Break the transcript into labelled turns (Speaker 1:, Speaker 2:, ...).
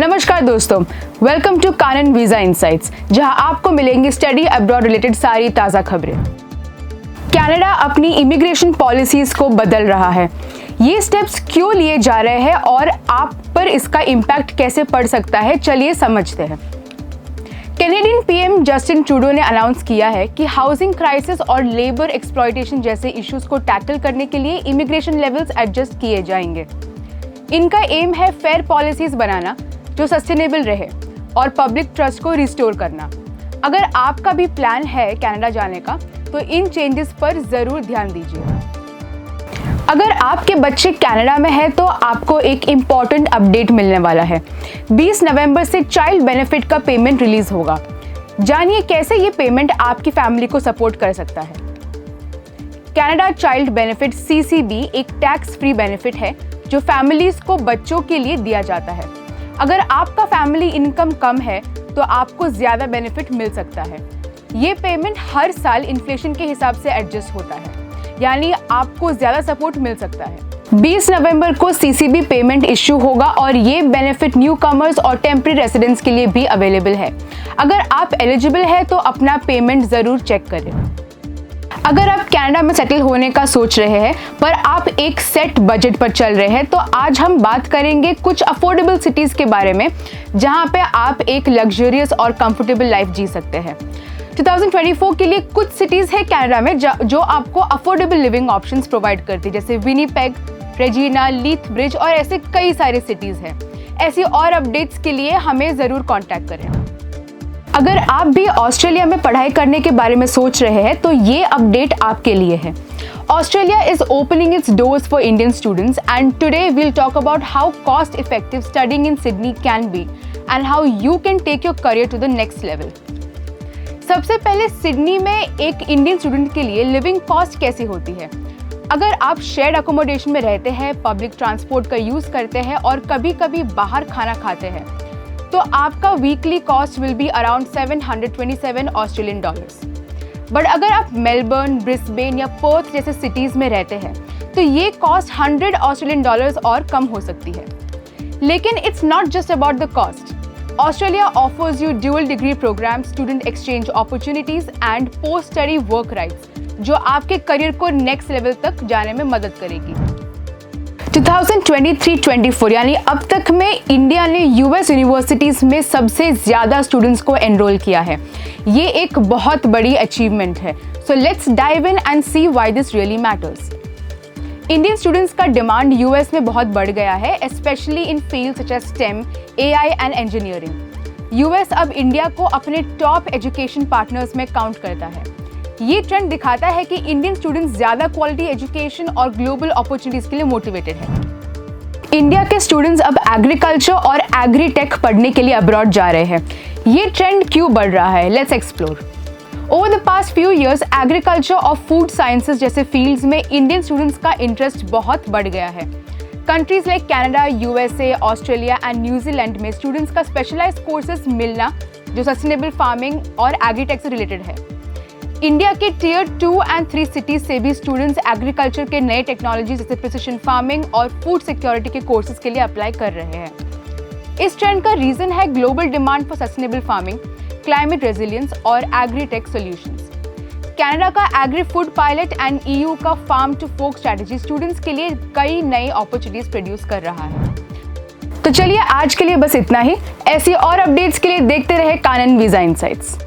Speaker 1: नमस्कार दोस्तों, welcome to Kanan visa insights, जहां आपको मिलेंगी स्टडी अब्रॉड रिलेटेड सारी ताज़ा खबरें। कनाडा अपनी इमिग्रेशन पॉलिसीज को बदल रहा है। ये स्टेप्स क्यों लिए जा रहे हैं और आप पर इसका इम्पैक्ट कैसे पड़ सकता है, चलिए समझते हैं। कैनेडियन पीएम जस्टिन ट्रूडो ने अनाउंस किया है कि हाउसिंग क्राइसिस और लेबर एक्सप्लॉयटेशन जैसे इश्यूज को टैकल करने के लिए इमिग्रेशन लेवल्स एडजस्ट किए जाएंगे। इनका एम है फेयर पॉलिसीज बनाना जो सस्टेनेबल रहे और पब्लिक ट्रस्ट को रिस्टोर करना। अगर आपका भी प्लान है कनाडा जाने का, तो इन चेंजेस पर ज़रूर ध्यान दीजिए। अगर आपके बच्चे कनाडा में है तो आपको एक इम्पॉर्टेंट अपडेट मिलने वाला है। 20 नवंबर से चाइल्ड बेनिफिट का पेमेंट रिलीज होगा। जानिए कैसे ये पेमेंट आपकी फैमिली को सपोर्ट कर सकता है। कनाडा चाइल्ड बेनिफिट CCB एक टैक्स फ्री बेनिफिट है जो फैमिलीज को बच्चों के लिए दिया जाता है। अगर आपका फैमिली इनकम कम है तो आपको ज़्यादा बेनिफिट मिल सकता है। ये पेमेंट हर साल इन्फ्लेशन के हिसाब से एडजस्ट होता है, यानी आपको ज़्यादा सपोर्ट मिल सकता है। 20 नवंबर को CCB पेमेंट इश्यू होगा और ये बेनिफिट न्यू कमर्स और टेम्परेरी रेसिडेंट्स के लिए भी अवेलेबल है। अगर आप एलिजिबल है तो अपना पेमेंट ज़रूर चेक करें। अगर आप कनाडा में सेटल होने का सोच रहे हैं पर आप एक सेट बजट पर चल रहे हैं, तो आज हम बात करेंगे कुछ अफोर्डेबल सिटीज़ के बारे में जहां पे आप एक लग्जरियस और कंफर्टेबल लाइफ जी सकते हैं। 2024 के लिए कुछ सिटीज़ है कनाडा में जो आपको अफोर्डेबल लिविंग ऑप्शंस प्रोवाइड करती है, जैसे विनीपेग, रेजिना, लीथ ब्रिज और ऐसे कई सारे सिटीज़ हैं। ऐसी और अपडेट्स के लिए हमें ज़रूर कॉन्टैक्ट करें। अगर आप भी ऑस्ट्रेलिया में पढ़ाई करने के बारे में सोच रहे हैं तो ये अपडेट आपके लिए है। Australia is opening its doors for Indian students and today we'll talk about how cost effective studying in Sydney can be and how you can take your career to the next level. सबसे पहले Sydney में एक Indian student के लिए living cost कैसी होती है। अगर आप शेयर्ड अकोमोडेशन में रहते हैं, पब्लिक ट्रांसपोर्ट का यूज़ करते हैं और कभी कभी बाहर खाना खाते हैं, तो आपका weekly cost will be around 727 Australian dollars. But अगर आप मेलबर्न, ब्रिस्बेन या पर्थ जैसे सिटीज़ में रहते हैं तो ये कॉस्ट 100 ऑस्ट्रेलियन डॉलर्स और कम हो सकती है। लेकिन it's not just about the cost. Australia offers you dual degree program, student exchange opportunities and post study work rights जो आपके करियर को नेक्स्ट लेवल तक जाने में मदद करेगी। 2023-24 यानी अब तक में इंडिया ने US यूनिवर्सिटीज़ में सबसे ज़्यादा स्टूडेंट्स को एनरोल किया है। ये एक बहुत बड़ी अचीवमेंट है। So let's dive in and see why this really matters. Indian students का डिमांड US में बहुत बढ़ गया है, specially in field such as STEM, AI and engineering. US अब इंडिया को अपने टॉप एजुकेशन पार्टनर्स में काउंट करता है। ये ट्रेंड दिखाता है कि इंडियन स्टूडेंट्स ज़्यादा क्वालिटी एजुकेशन और ग्लोबल अपॉर्चुनिटीज़ के लिए मोटिवेटेड हैं। इंडिया के स्टूडेंट्स अब एग्रीकल्चर और एग्री टेक पढ़ने के लिए अब्रॉड जा रहे हैं। ये ट्रेंड क्यों बढ़ रहा है, let's explore. Over the past few years agriculture और फूड साइंसेज जैसे फील्ड्स में इंडियन स्टूडेंट्स का इंटरेस्ट बहुत बढ़ गया है। Countries like Canada, USA, Australia and New Zealand में स्टूडेंट्स का स्पेशलाइज्ड कोर्सेज मिलना जो सस्टेनेबल फार्मिंग और एग्रीटेक से रिलेटेड है। इंडिया के टियर 2 एंड 3 सिटीज से भी स्टूडेंट्स एग्रीकल्चर के नए टेक्नोलॉजी जैसे प्रिसिशन फार्मिंग और फूड सिक्योरिटी के कोर्सेज के लिए अप्लाई कर रहे हैं। इस ट्रेंड का रीजन है global demand for sustainable farming, climate resilience और एग्रीटेक सॉल्यूशंस। कनाडा का agri food pilot and EU का farm to fork strategy students के लिए कई नई अपॉर्चुनिटीज प्रोड्यूस कर रहा है। तो चलिए आज के लिए बस इतना ही। ऐसी और अपडेट्स के लिए देखते रहे कानन वीजा इनसाइट्स।